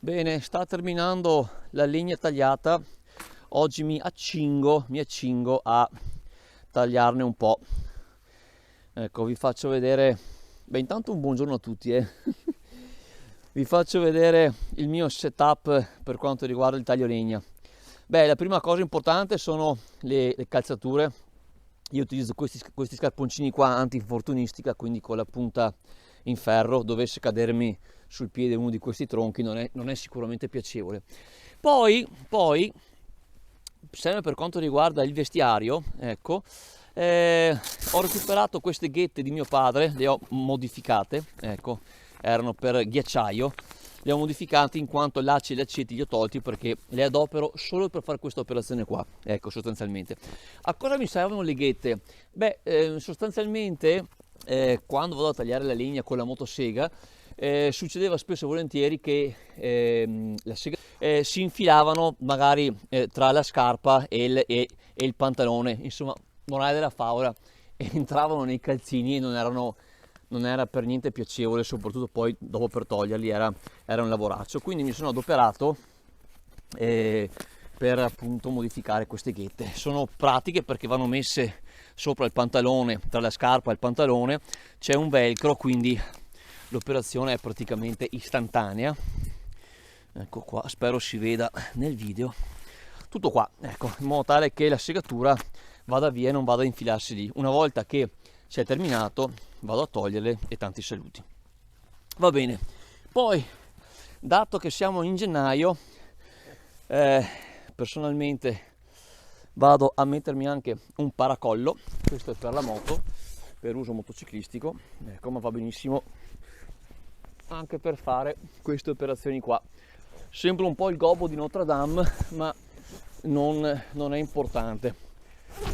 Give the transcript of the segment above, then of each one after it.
Bene, sta terminando la legna tagliata. Oggi mi accingo a tagliarne un po'. Ecco, vi faccio vedere. Beh, intanto un buongiorno a tutti, Vi faccio vedere il mio setup per quanto riguarda il taglio legna. Beh, la prima cosa importante sono le calzature. Io utilizzo questi scarponcini qua antinfortunistica, quindi con la punta in ferro. Dovesse cadermi sul piede uno di questi tronchi non è sicuramente piacevole. Poi sempre per quanto riguarda il vestiario, ecco, ho recuperato queste ghette di mio padre, le ho modificate, ecco, erano per ghiacciaio, le ho modificate in quanto lacci e laccetti li ho tolti perché le adopero solo per fare questa operazione qua, ecco, sostanzialmente. A cosa mi servono le ghette? Beh, sostanzialmente quando vado a tagliare la legna con la motosega, succedeva spesso e volentieri che la sega si infilavano magari tra la scarpa e il pantalone, insomma, morale della favola, entravano nei calzini e non era per niente piacevole, soprattutto poi dopo per toglierli era un lavoraccio. Quindi mi sono adoperato per appunto modificare queste ghette. Sono pratiche perché vanno messe sopra il pantalone, tra la scarpa e il pantalone c'è un velcro, quindi l'operazione è praticamente istantanea. Ecco qua, spero si veda nel video. Tutto qua, ecco, in modo tale che la segatura vada via e non vada a infilarsi lì. Una volta che si è terminato vado a toglierle e tanti saluti. Va bene, poi dato che siamo in gennaio, personalmente vado a mettermi anche un paracollo. Questo è per la moto, per uso motociclistico, ecco, ma va benissimo anche per fare queste operazioni qua. Sembra un po' il gobbo di Notre Dame, ma non è importante.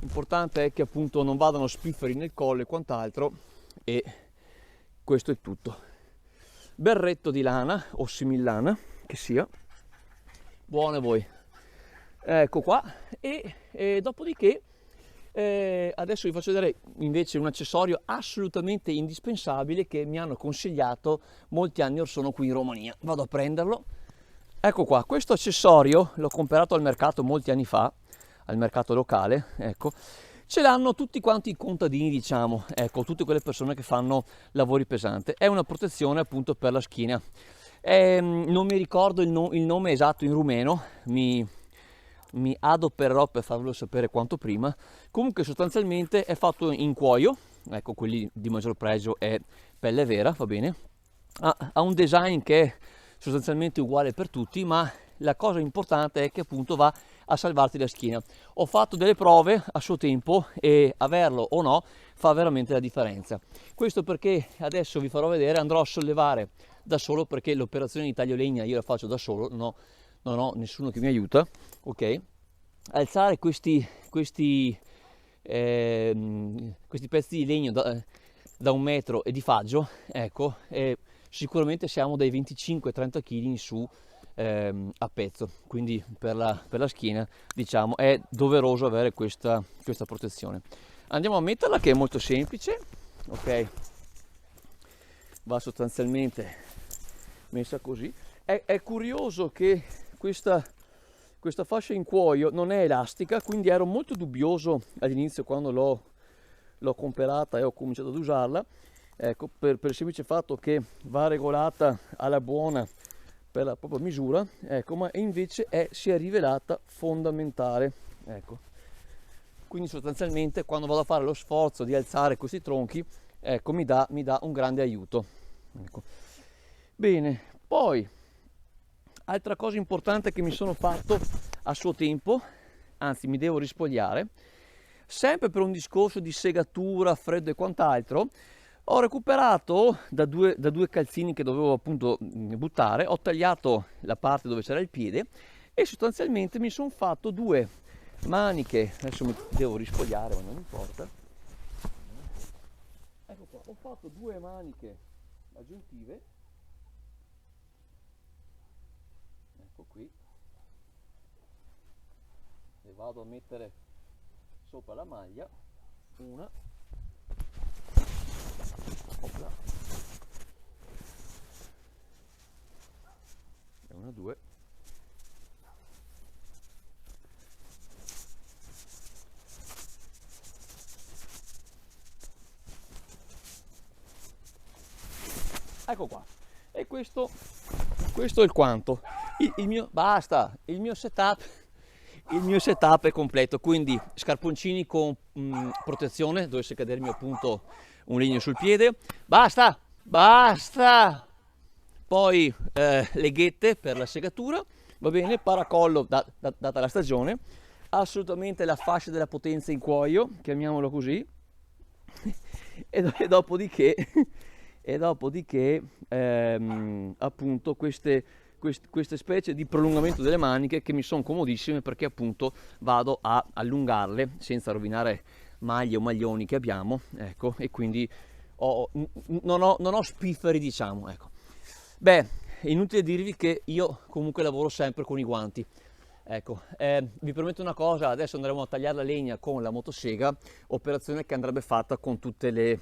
L'importante è che appunto non vadano spifferi nel collo e quant'altro, e questo è tutto. Berretto di lana o simillana che sia, buone voi. Ecco qua, e dopodiché adesso vi faccio vedere invece un accessorio assolutamente indispensabile che mi hanno consigliato molti anni or sono qui in Romania. Vado a prenderlo. Ecco qua, questo accessorio l'ho comprato al mercato molti anni fa, al mercato locale, ecco. Ce l'hanno tutti quanti i contadini, diciamo, ecco, tutte quelle persone che fanno lavori pesanti. È una protezione appunto per la schiena. Non mi ricordo il nome esatto in rumeno, mi adopererò per farvelo sapere quanto prima. Comunque sostanzialmente è fatto in cuoio, ecco, quelli di maggior pregio è pelle vera, va bene. Ha un design che è sostanzialmente uguale per tutti, ma la cosa importante è che appunto va a salvarti la schiena. Ho fatto delle prove a suo tempo e averlo o no fa veramente la differenza. Questo perché adesso vi farò vedere, andrò a sollevare da solo, perché l'operazione di taglio legna io la faccio da solo, non ho nessuno che mi aiuta, ok? Alzare questi pezzi di legno da 1 metro e di faggio, ecco, sicuramente siamo dai 25-30 kg in su a pezzo, quindi per la schiena, diciamo, è doveroso avere questa protezione. Andiamo a metterla, che è molto semplice, ok? Va sostanzialmente messa così. È curioso che questa fascia in cuoio non è elastica, quindi ero molto dubbioso all'inizio quando l'ho comprata e ho cominciato ad usarla, ecco, per il semplice fatto che va regolata alla buona per la propria misura, ecco, ma invece si è rivelata fondamentale, ecco. Quindi sostanzialmente quando vado a fare lo sforzo di alzare questi tronchi, ecco, mi dà un grande aiuto, ecco. Bene, poi altra cosa importante che mi sono fatto a suo tempo, anzi mi devo rispogliare, sempre per un discorso di segatura, freddo e quant'altro, ho recuperato da due calzini che dovevo appunto buttare, ho tagliato la parte dove c'era il piede e sostanzialmente mi sono fatto 2 maniche, adesso mi devo rispogliare ma non importa, ecco qua, ho fatto 2 maniche aggiuntive, ecco qui, le vado a mettere sopra la maglia, una, opla, e una, 2. Ecco qua. E questo è il quanto. Il mio, basta, il mio setup è completo, quindi scarponcini con protezione, dovesse cadermi appunto un legno sul piede, basta, poi leghette per la segatura, va bene, paracollo data la stagione, assolutamente la fascia della potenza in cuoio, chiamiamolo così, e dopodiché appunto queste specie di prolungamento delle maniche che mi sono comodissime, perché appunto vado a allungarle senza rovinare maglie o maglioni che abbiamo, ecco, e quindi non ho spifferi, diciamo, ecco. Beh, inutile dirvi che io comunque lavoro sempre con i guanti, ecco. Vi prometto una cosa: adesso andremo a tagliare la legna con la motosega, operazione che andrebbe fatta con tutte le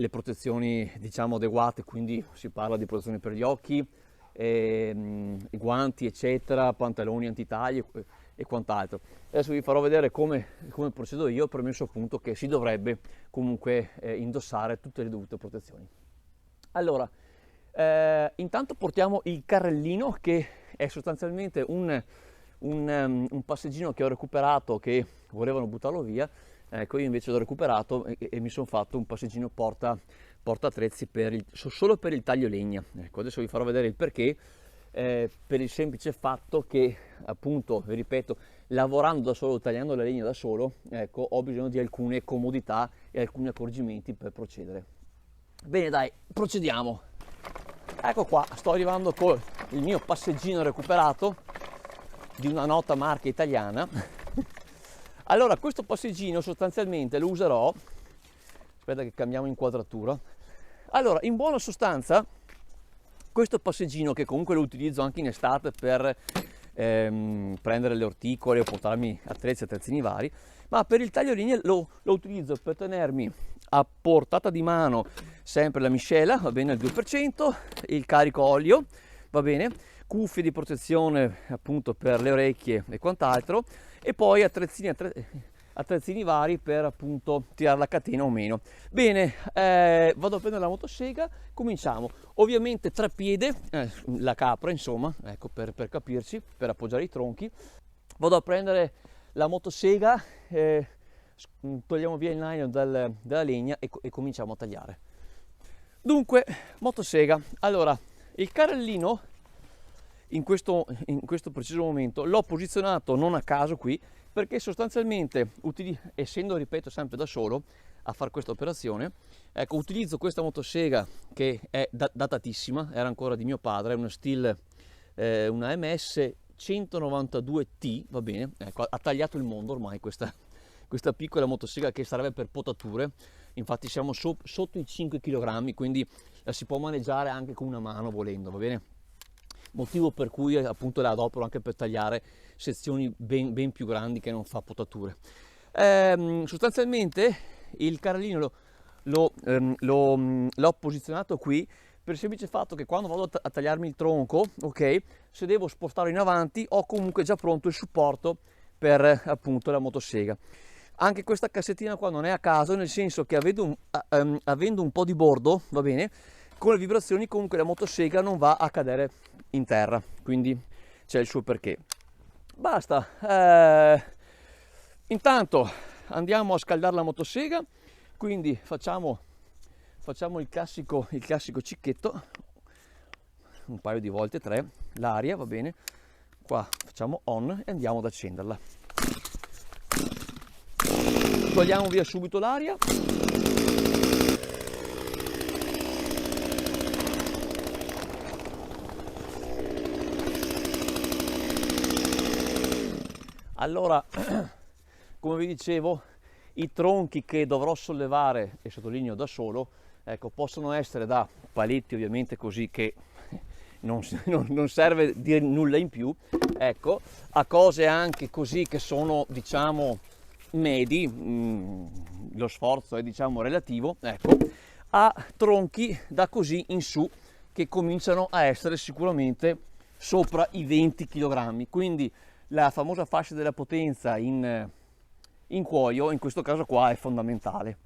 protezioni, diciamo, adeguate, quindi si parla di protezione per gli occhi, i guanti eccetera, pantaloni antitaglio e quant'altro. Adesso vi farò vedere come procedo io, premesso appunto che si dovrebbe comunque indossare tutte le dovute protezioni. Allora, intanto portiamo il carrellino, che è sostanzialmente un passeggino che ho recuperato, che volevano buttarlo via. Ecco, io invece l'ho recuperato e mi sono fatto un passeggino porta attrezzi solo per il taglio legna. Ecco, adesso vi farò vedere il perché, per il semplice fatto che, appunto, vi ripeto, lavorando da solo, tagliando la legna da solo, ecco, ho bisogno di alcune comodità e alcuni accorgimenti per procedere. Bene, dai, procediamo. Ecco qua, sto arrivando con il mio passeggino recuperato di una nota marca italiana. Allora, questo passeggino sostanzialmente lo userò, aspetta che cambiamo inquadratura. Allora, in buona sostanza, questo passeggino, che comunque lo utilizzo anche in estate per prendere le orticole o portarmi attrezzini vari, ma per il taglio linee lo utilizzo per tenermi a portata di mano sempre la miscela, va bene, al 2%, il carico olio, va bene, cuffie di protezione appunto per le orecchie e quant'altro, e poi attrezzini vari per appunto tirare la catena o meno. Bene, vado a prendere la motosega, cominciamo. Ovviamente treppiede, la capra, insomma, ecco, per capirci, per appoggiare i tronchi. Vado a prendere la motosega, togliamo via il nylon dalla legna e cominciamo a tagliare. Dunque, motosega. Allora, il carrellino in questo preciso momento l'ho posizionato non a caso qui, perché sostanzialmente, essendo, ripeto, sempre da solo a fare questa operazione, ecco, utilizzo questa motosega che è datatissima, era ancora di mio padre, è una Stihl, una MS 192T, va bene, ecco, ha tagliato il mondo ormai questa piccola motosega, che sarebbe per potature. Infatti siamo sotto i 5 kg, quindi la si può maneggiare anche con una mano volendo, va bene? Motivo per cui appunto la adopero anche per tagliare sezioni ben più grandi, che non fa potature. Sostanzialmente il carrellino l'ho posizionato qui per il semplice fatto che quando vado a tagliarmi il tronco, ok, se devo spostarlo in avanti ho comunque già pronto il supporto per appunto la motosega. Anche questa cassettina qua non è a caso, nel senso che avendo un po' di bordo, va bene, con le vibrazioni comunque la motosega non va a cadere in terra, quindi c'è il suo perché. Basta, intanto andiamo a scaldare la motosega, quindi facciamo il classico cicchetto, un paio di volte, 3, l'aria, va bene, qua facciamo on e andiamo ad accenderla. Togliamo via subito l'aria. Allora, come vi dicevo, i tronchi che dovrò sollevare, e sottolineo da solo, ecco, possono essere da paletti, ovviamente, così che non serve dire nulla in più, ecco, a cose anche così che sono, diciamo, medi, lo sforzo è, diciamo, relativo, ecco, a tronchi da così in su, che cominciano a essere sicuramente sopra i 20 kg, quindi la famosa fascia della potenza in cuoio in questo caso qua è fondamentale.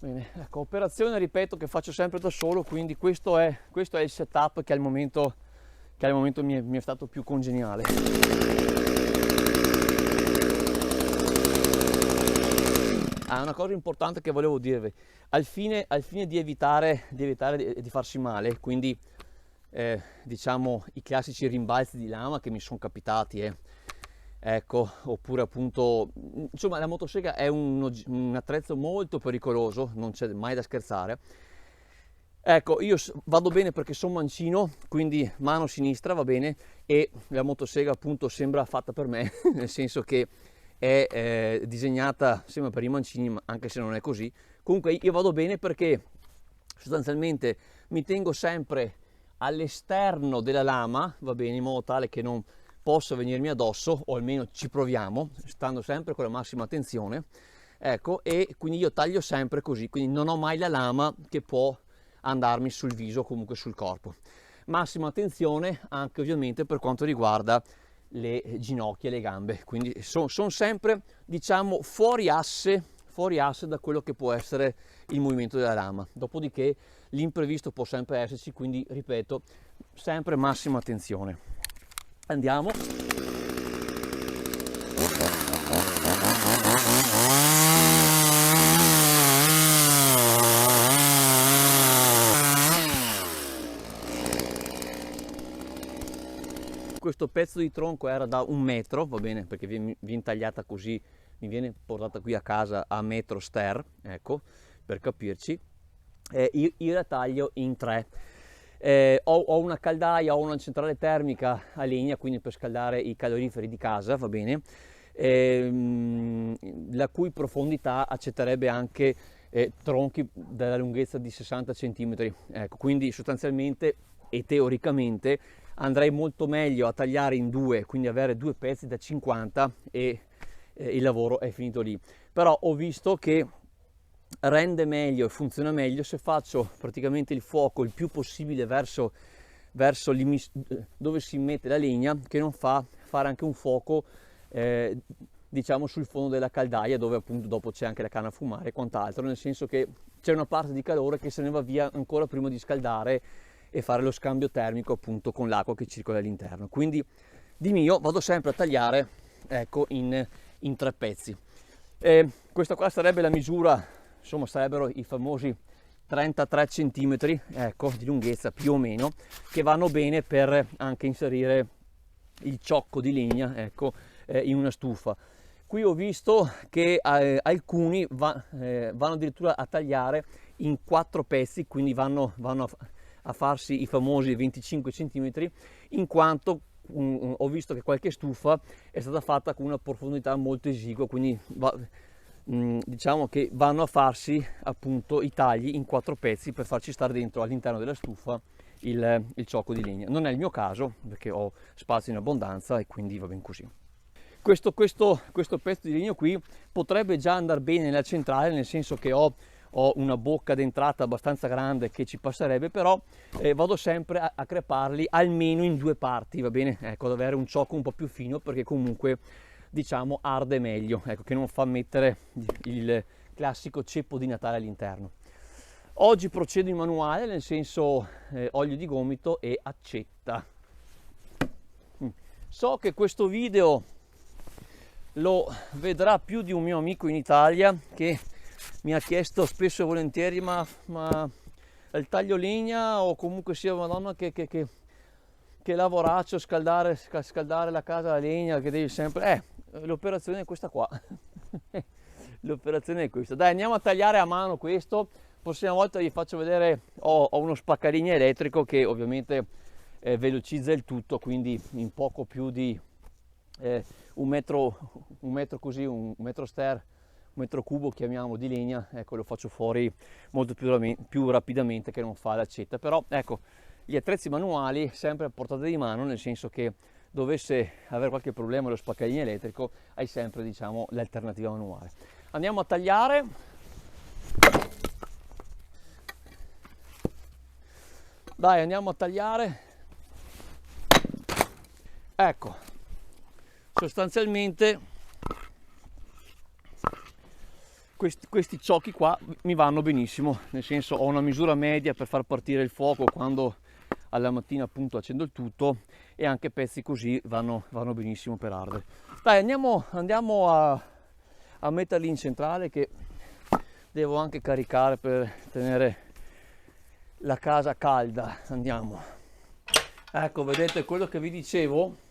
Bene, ecco, operazione, ripeto, che faccio sempre da solo, quindi questo è il setup che al momento mi è stato più congeniale. Una cosa importante che volevo dirvi, al fine di evitare di farsi male, quindi diciamo i classici rimbalzi di lama che mi sono capitati, ecco, oppure appunto, insomma, la motosega è un attrezzo molto pericoloso, non c'è mai da scherzare. Ecco, io vado bene perché sono mancino, quindi mano sinistra va bene, e la motosega appunto sembra fatta per me, nel senso che è disegnata sembra per i mancini, ma anche se non è così. Comunque io vado bene perché sostanzialmente mi tengo sempre all'esterno della lama, va bene, in modo tale che non possa venirmi addosso, o almeno ci proviamo, stando sempre con la massima attenzione, ecco, e quindi io taglio sempre così, quindi non ho mai la lama che può andarmi sul viso o comunque sul corpo. Massima attenzione anche ovviamente per quanto riguarda le ginocchia e le gambe, quindi sono sempre, diciamo, fuori asse da quello che può essere il movimento della lama. Dopodiché l'imprevisto può sempre esserci, quindi ripeto, sempre massima attenzione. Andiamo. Questo pezzo di tronco era da 1 metro, va bene, perché viene tagliata così, mi viene portata qui a casa a metro ster, ecco, per capirci. Io la taglio in 3. Ho una caldaia, ho una centrale termica a legna, quindi per scaldare i caloriferi di casa, va bene, la cui profondità accetterebbe anche tronchi della lunghezza di 60 cm, ecco, quindi sostanzialmente e teoricamente andrei molto meglio a tagliare in 2, quindi avere 2 pezzi da 50 e il lavoro è finito lì. Però ho visto che rende meglio e funziona meglio se faccio praticamente il fuoco il più possibile verso dove si mette la legna, che non fare anche un fuoco diciamo sul fondo della caldaia, dove appunto dopo c'è anche la canna a fumare e quant'altro, nel senso che c'è una parte di calore che se ne va via ancora prima di scaldare e fare lo scambio termico appunto con l'acqua che circola all'interno. Quindi di mio vado sempre a tagliare, ecco, in 3 pezzi. Questa qua sarebbe la misura, insomma sarebbero i famosi 33 cm, ecco, di lunghezza più o meno, che vanno bene per anche inserire il ciocco di legna, ecco, in una stufa. Qui ho visto che alcuni vanno addirittura a tagliare in 4 pezzi, quindi vanno a farsi i famosi 25 cm, in quanto ho visto che qualche stufa è stata fatta con una profondità molto esigua, quindi diciamo che vanno a farsi appunto i tagli in 4 pezzi per farci stare dentro all'interno della stufa il ciocco di legna. Non è il mio caso perché ho spazio in abbondanza e quindi va ben così. Questo pezzo di legno qui potrebbe già andare bene nella centrale, nel senso che ho una bocca d'entrata abbastanza grande che ci passerebbe, però vado sempre a creparli almeno in 2 parti, va bene? Ecco, ad avere un ciocco un po' più fino, perché comunque diciamo arde meglio, ecco, che non fa mettere il classico ceppo di Natale all'interno. Oggi procedo in manuale, nel senso olio di gomito e accetta. So che questo video lo vedrà più di un mio amico in Italia che mi ha chiesto spesso e volentieri ma il taglio legna, o comunque sia, madonna che lavoraccio, scaldare la casa a legna, che devi sempre l'operazione è questa qua. L'operazione è questa. Dai, andiamo a tagliare a mano questo. Prossima volta vi faccio vedere, ho uno spaccalegna elettrico che ovviamente velocizza il tutto, quindi in poco più di un metro cubo chiamiamo di legna, ecco, lo faccio fuori molto più rapidamente che non fa l'accetta. Però ecco, gli attrezzi manuali sempre a portata di mano, nel senso che dovesse avere qualche problema lo spaccalegna elettrico hai sempre, diciamo, l'alternativa manuale. Andiamo a tagliare. Dai, andiamo a tagliare. ecco, sostanzialmente questi ciocchi qua mi vanno benissimo, nel senso ho una misura media per far partire il fuoco quando alla mattina appunto accendo il tutto, e anche pezzi così vanno benissimo per ardere. Dai, andiamo a metterli in centrale, che devo anche caricare per tenere la casa calda. Andiamo. Ecco, vedete quello che vi dicevo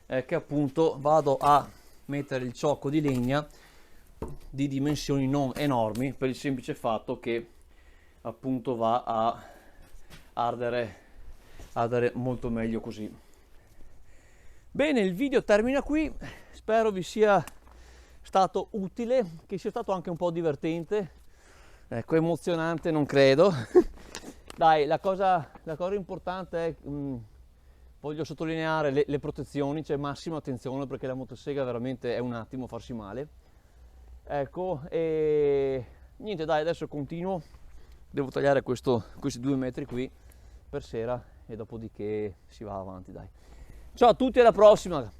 è che appunto vado a mettere il ciocco di legna di dimensioni non enormi, per il semplice fatto che appunto va a ardere molto meglio così. Bene, il video termina qui, spero vi sia stato utile, che sia stato anche un po' divertente, ecco, emozionante non credo. Dai, la cosa importante è, voglio sottolineare le protezioni, cioè massima attenzione, perché la motosega veramente è un attimo farsi male. Ecco, e niente, dai, adesso continuo, devo tagliare questi 2 metri qui per sera, e dopodiché si va avanti, dai. Ciao a tutti, alla prossima!